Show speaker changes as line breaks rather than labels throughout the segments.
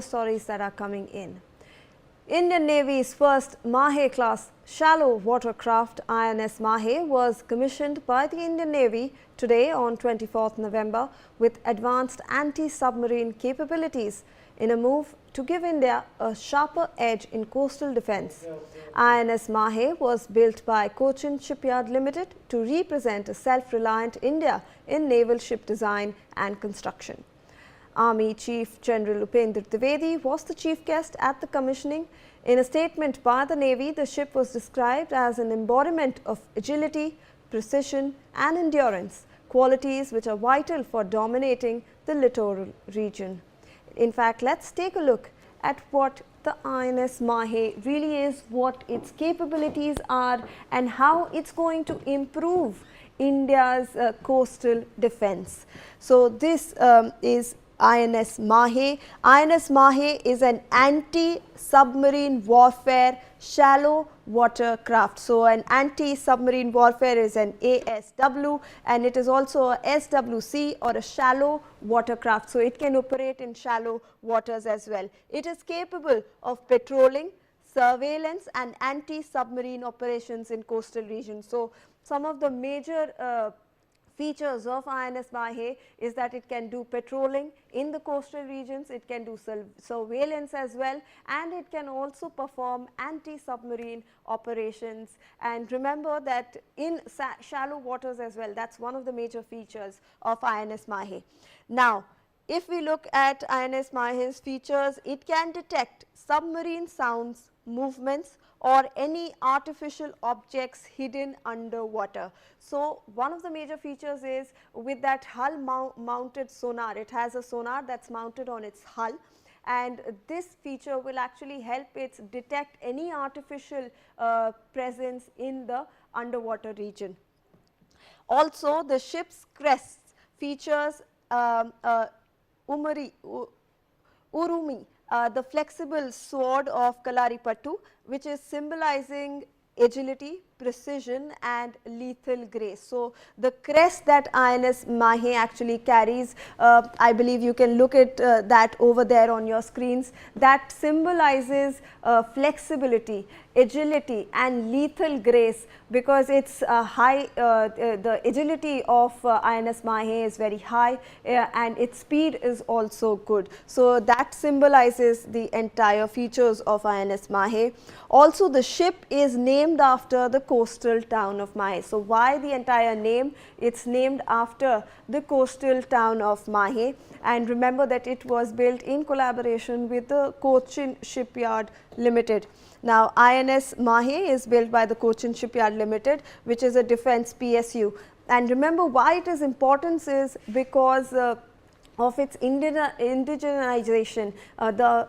Stories that are coming in. Indian Navy's first Mahe-Class shallow watercraft INS Mahe was commissioned by the Indian Navy today on 24th November with advanced anti-submarine capabilities in a move to give India a sharper edge in coastal defence. INS Mahe was built by Cochin Shipyard Limited to represent a self-reliant India in naval ship design and construction. Army Chief General Upendra Dwivedi was the chief guest at the commissioning. In a statement by the Navy, the ship was described as an embodiment of agility, precision and endurance, qualities which are vital for dominating the littoral region. In fact, let's take a look at what the INS Mahe really is, what its capabilities are and how it's going to improve India's coastal defence. So, this is INS Mahe. INS Mahe is an anti-submarine warfare shallow watercraft. So, an anti-submarine warfare is an ASW and it is also a SWC or a shallow watercraft. So, it can operate in shallow waters as well. It is capable of patrolling, surveillance and anti-submarine operations in coastal regions. So, some of the major features of INS Mahe is that it can do patrolling in the coastal regions, it can do surveillance as well, and it can also perform anti-submarine operations. And remember that in shallow waters as well, that is one of the major features of INS Mahe. Now, if we look at INS Mahe's features, it can detect submarine sounds, movements or any artificial objects hidden underwater. So, one of the major features is with that hull mounted sonar, it has a sonar that is mounted on its hull, and this feature will actually help it detect any artificial presence in the underwater region. Also, the ship's crest features urumi, the flexible sword of Kalaripattu, which is symbolizing agility, precision and lethal grace. So, the crest that INS Mahe actually carries, I believe you can look at that over there on your screens, that symbolizes flexibility, agility and lethal grace, because it's the agility of INS Mahe is very high and its speed is also good. So, that symbolizes the entire features of INS Mahe. Also, the ship is named after the coastal town of Mahe. So, why the entire name? It's named after the coastal town of Mahe, and remember that it was built in collaboration with the Cochin Shipyard Limited. Now, INS Mahe is built by the Cochin Shipyard Limited, which is a defence PSU, and remember why it is important is because of its indigenization. The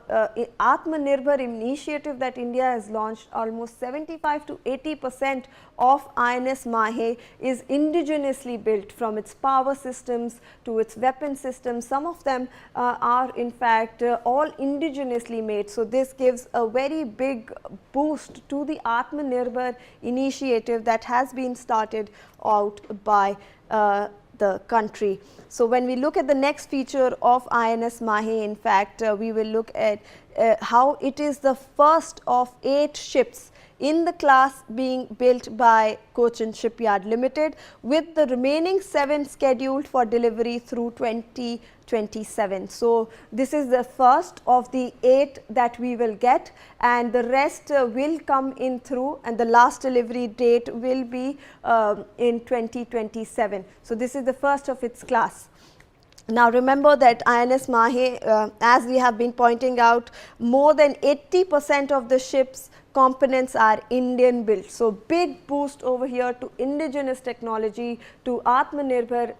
Atmanirbhar initiative that India has launched, almost 75 to 80% of INS Mahe is indigenously built, from its power systems to its weapon systems. Some of them are in fact all indigenously made. So, this gives a very big boost to the Atmanirbhar initiative that has been started out by the country. So, when we look at the next feature of INS Mahe, in fact, we will look at how it is the first of 8 ships in the class being built by Cochin Shipyard Limited, with the remaining 7 scheduled for delivery through 2027. So, this is the first of the 8 that we will get, and the rest will come in through, and the last delivery date will be in 2027. So, this is the first of its class. Now, remember that INS Mahe, as we have been pointing out, more than 80% of the ship's components are Indian built. So, big boost over here to indigenous technology, to Atmanirbhar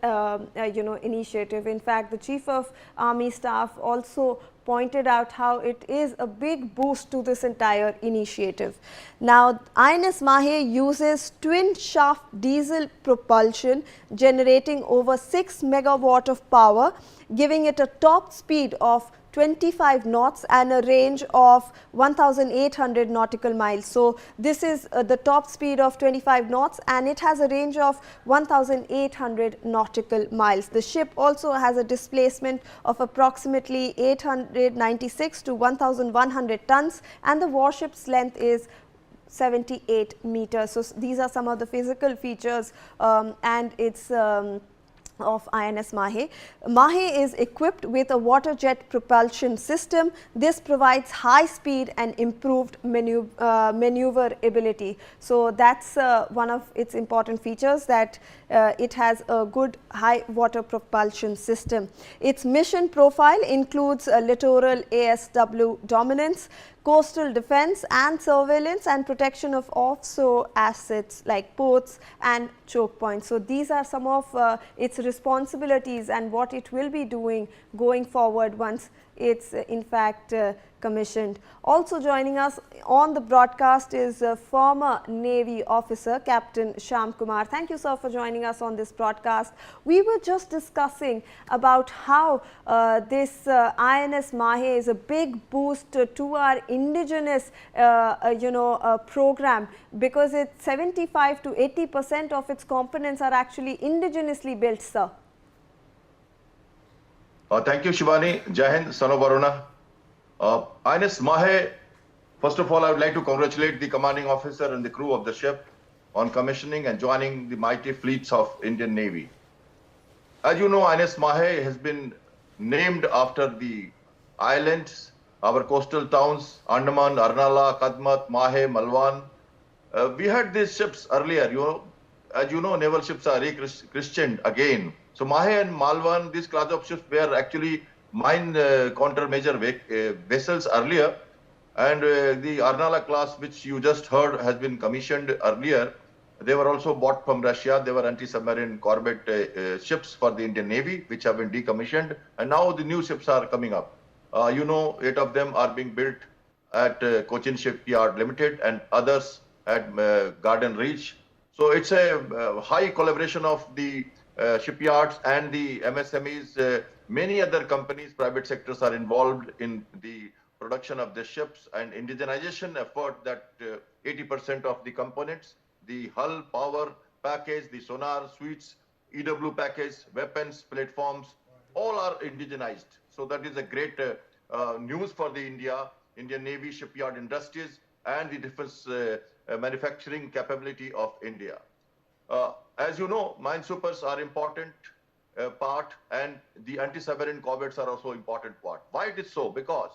initiative. In fact, the Chief of Army Staff also pointed out how it is a big boost to this entire initiative. Now, INS Mahe uses twin shaft diesel propulsion, generating over 6 megawatt of power, giving it a top speed of 25 knots and a range of 1,800 nautical miles. So this is the top speed of 25 knots and it has a range of 1,800 nautical miles. The ship also has a displacement of approximately 896 to 1,100 tons and the warship's length is 78 meters. So these are some of the physical features and it's of INS Mahe. Mahe is equipped with a water jet propulsion system. This provides high speed and improved maneuverability. So that's one of its important features, that it has a good high water propulsion system. Its mission profile includes a littoral ASW dominance, coastal defense and surveillance and protection of offshore assets like ports and choke points. So these are some of its responsibilities and what it will be doing going forward once it's in fact commissioned. Also joining us on the broadcast is former Navy officer Captain Shyam Kumar. Thank you, sir, for joining us on this broadcast. We were just discussing about how this INS Mahe is a big boost to our indigenous program, because it's 75 to 80% of its components are actually indigenously built, sir.
Thank you, Shivani. Jai Hind, son of Varuna. INS Mahe, first of all, I would like to congratulate the commanding officer and the crew of the ship on commissioning and joining the mighty fleets of Indian Navy. As you know, INS Mahe has been named after the islands, our coastal towns, Andaman, Arnala, Kadmat, Mahe, Malwan. We had these ships earlier, as you know, naval ships are re-christianed again. So Mahe and Malwan, this class of ships were actually mine countermeasure vessels earlier, and the Arnala class, which you just heard, has been commissioned earlier. They were also bought from Russia. They were anti-submarine corvette ships for the Indian Navy, which have been decommissioned, and now the new ships are coming up. 8 of them are being built at Cochin Shipyard Limited and others at Garden Reach. So it's a high collaboration of the shipyards and the MSMEs. Many other companies, private sectors are involved in the production of the ships and indigenization effort, that 80% of the components, the hull, power package, the sonar suites, EW package, weapons, platforms, all are indigenized. So that is a great news for the Indian Navy shipyard industries and the defense manufacturing capability of India. As you know, minesweepers are important part, and the anti-submarine corvettes are also important part. Why it is so? Because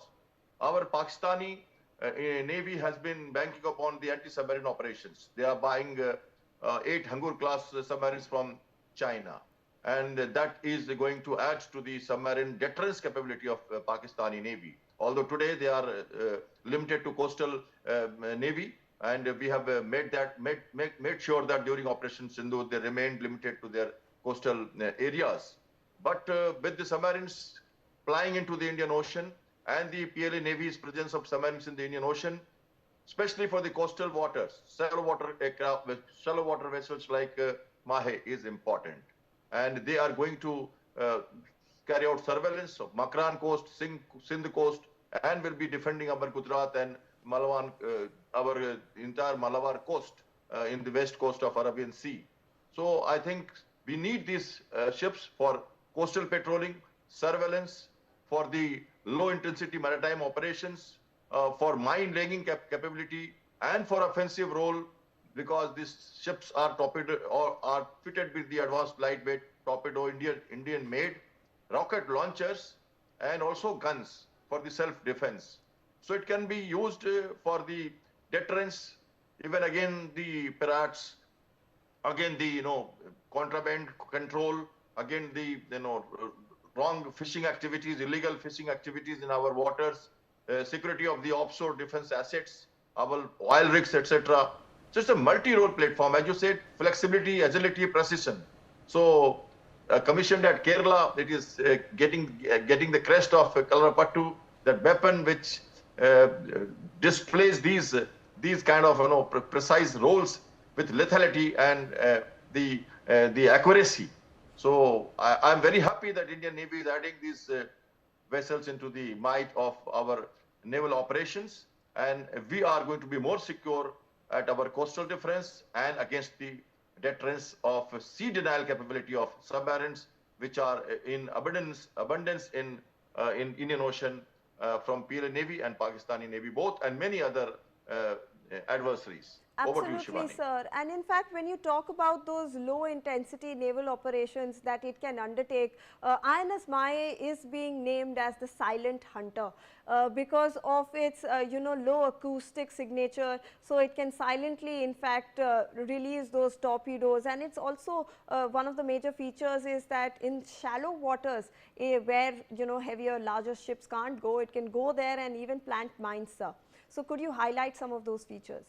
our Pakistani Navy has been banking upon the anti-submarine operations. They are buying 8 Hangur class submarines from China, and that is going to add to the submarine deterrence capability of Pakistani Navy. Although today they are limited to coastal Navy, and we have made sure that during Operation Sindhu they remained limited to their coastal areas. But with the submarines flying into the Indian Ocean and the PLA Navy's presence of submarines in the Indian Ocean, especially for the coastal waters, shallow water vessels like Mahe is important. And they are going to carry out surveillance of Makran coast, Sindh coast, and will be defending our Gujarat and Malwan, our entire Malabar coast in the west coast of Arabian Sea. So I think we need these ships for coastal patrolling, surveillance, for the low intensity maritime operations, for mine laying capability, and for offensive role, because these ships are torpedo or are fitted with the advanced lightweight torpedo, Indian made rocket launchers, and also guns for the self-defense. So it can be used for the deterrence, even again the pirates, again the contraband control, again the wrong fishing activities, illegal fishing activities in our waters, security of the offshore defense assets, our oil rigs, etc. So it's a multi-role platform, as you said, flexibility, agility, precision. So commissioned at Kerala, it is getting the crest of Kalarapattu, that weapon which displays these kind of precise roles with lethality and the accuracy. So I'm very happy that Indian Navy is adding these vessels into the might of our naval operations, and we are going to be more secure at our coastal defense and against the deterrence of sea denial capability of submarines, which are in abundance in Indian Ocean from PLA Navy and Pakistani Navy both, and many other adversaries. Over to you,
Absolutely,
Shivani.
sir. And in fact, when you talk about those low intensity naval operations that it can undertake, INS Mahe is being named as the silent hunter because of its low acoustic signature. So it can silently in fact release those torpedoes, and it's also one of the major features is that in shallow waters where heavier larger ships can't go, it can go there and even plant mines, sir. So could you highlight some of those features?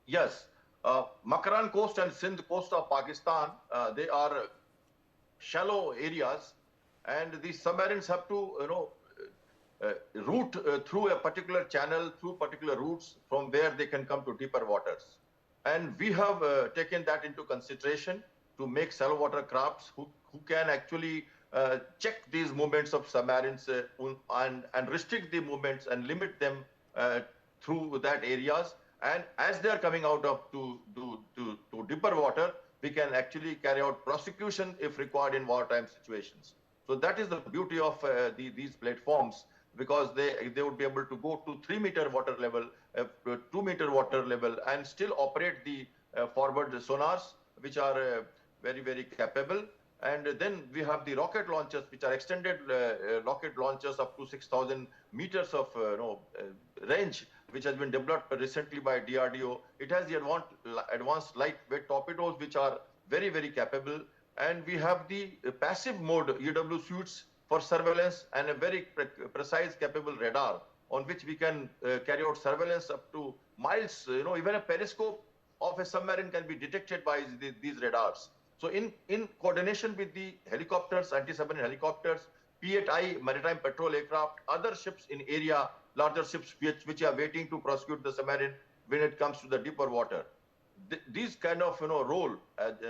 Yes, Makaran coast and Sindh coast of Pakistan, they are shallow areas, and the submarines have to, route through a particular channel, through particular routes from where they can come to deeper waters. And we have taken that into consideration to make shallow water crafts who can actually check these movements of submarines and restrict the movements and limit them through that areas. And as they are coming out of to deeper water, we can actually carry out prosecution if required in wartime situations. So that is the beauty of these platforms, because they would be able to go to 3-meter water level, 2-meter water level, and still operate the forward sonars, which are very, very capable. And then we have the rocket launchers, which are extended rocket launchers up to 6,000 meters of range, which has been developed recently by DRDO. It has the advanced lightweight torpedoes, which are very, very capable. And we have the passive mode EW suits for surveillance and a very precise, capable radar on which we can carry out surveillance up to miles. Even a periscope of a submarine can be detected by these radars. So in coordination with the helicopters, anti-submarine helicopters, P-8I maritime patrol aircraft, other ships in area, larger ships which are waiting to prosecute the submarine when it comes to the deeper water. These kind of role,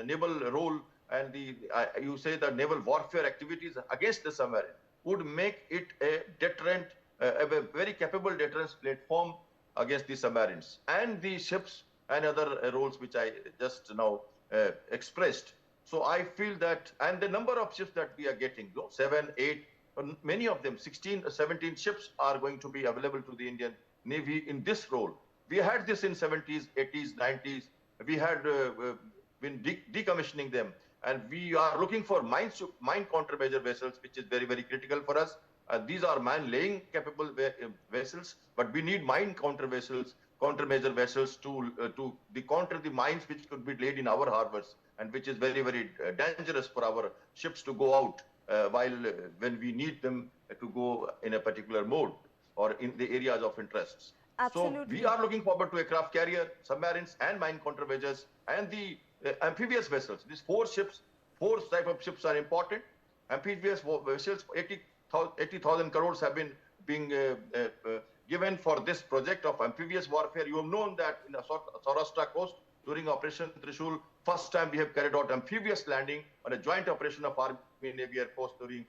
naval role, and you say the naval warfare activities against the submarine would make it a deterrent, a very capable deterrence platform against the submarines and the ships and other roles which I just now expressed. So I feel that, and the number of ships that we are getting, 7, 8, many of them, 16, 17 ships are going to be available to the Indian Navy in this role. We had this in 70s, 80s, 90s. We had been decommissioning them, and we are looking for mine countermeasure vessels, which is very, very critical for us. These are mine-laying capable vessels, but we need mine countermeasure vessels to counter the mines which could be laid in our harbors, and which is very, very dangerous for our ships to go out when we need them to go in a particular mode or in the areas of interests.
Absolutely.
So we are looking forward to aircraft carrier, submarines, and mine countermeasures, and the amphibious vessels. These 4 type of ships are important. Amphibious vessels, 80,000 crores have been being given for this project of amphibious warfare. You have known that in the Saurashtra coast, during Operation Trishul, first time we have carried out amphibious landing on a joint operation of Army and Navy Air Force during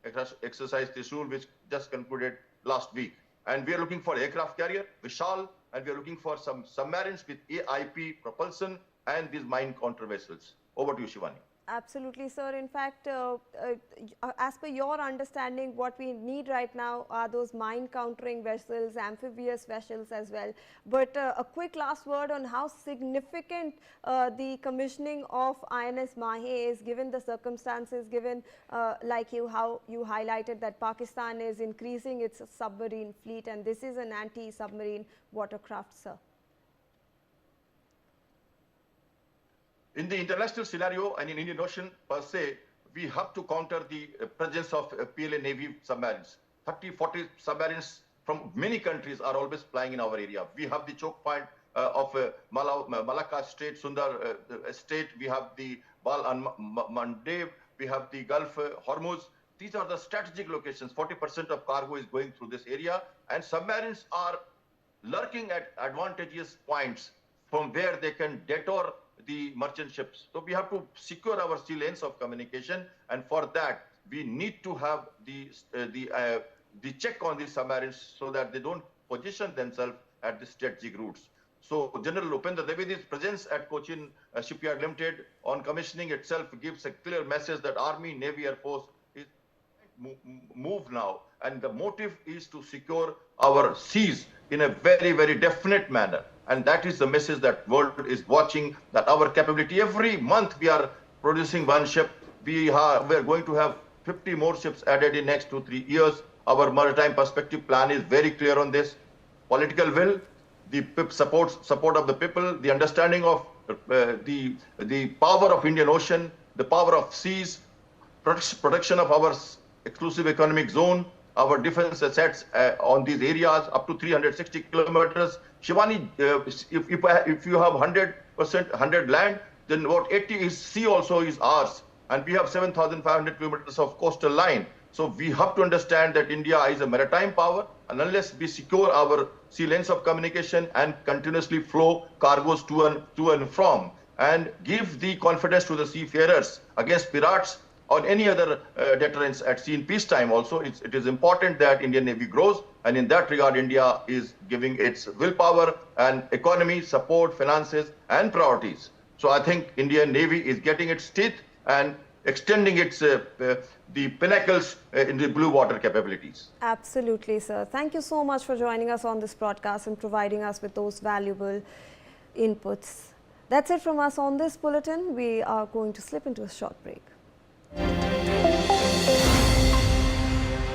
exercise Trishul, which just concluded last week. And we are looking for aircraft carrier, Vishal, and we are looking for some submarines with AIP propulsion and these mine counter vessels. Over to you, Shivani.
Absolutely, sir. In fact, as per your understanding, what we need right now are those mine countering vessels, amphibious vessels as well. But a quick last word on how significant the commissioning of INS Mahe is, given the circumstances, given like how you highlighted that Pakistan is increasing its submarine fleet, and this is an anti-submarine watercraft, sir.
In the international scenario and in Indian Ocean per se, we have to counter the presence of PLA Navy submarines. 30, 40 submarines from many countries are always flying in our area. We have the choke point of Malacca Strait, Sundar Strait. We have the Bal and Mandeb. We have the Gulf Hormuz. These are the strategic locations. 40% of cargo is going through this area, and submarines are lurking at advantageous points from where they can detour the merchant ships. So we have to secure our sea lanes of communication, and for that we need to have the check on these submarines so that they don't position themselves at the strategic routes. So General Upendra Dwivedi's presence at Cochin Shipyard Limited on commissioning itself gives a clear message that Army, Navy, Air Force is move now, and the motive is to secure our seas in a very, very definite manner. And that is the message that world is watching, that our capability, every month we are producing one ship. We are going to have 50 more ships added in next 2-3 years. Our maritime perspective plan is very clear on this. Political will, the support of the people, the understanding of the power of Indian Ocean, the power of seas, protection of our exclusive economic zone, our defense assets on these areas up to 360 kilometers. Shivani, if you have 100%, 100 land, then what 80 is sea also is ours. And we have 7,500 kilometers of coastal line. So we have to understand that India is a maritime power, and unless we secure our sea lanes of communication and continuously flow cargoes to and from, and give the confidence to the seafarers against pirates or any other deterrence at sea in peacetime also, it is important that Indian Navy grows, and in that regard, India is giving its willpower and economy, support, finances, and priorities. So I think Indian Navy is getting its teeth and extending its the pinnacles in the blue water capabilities.
Absolutely, sir. Thank you so much for joining us on this broadcast and providing us with those valuable inputs. That's it from us on this bulletin. We are going to slip into a short break.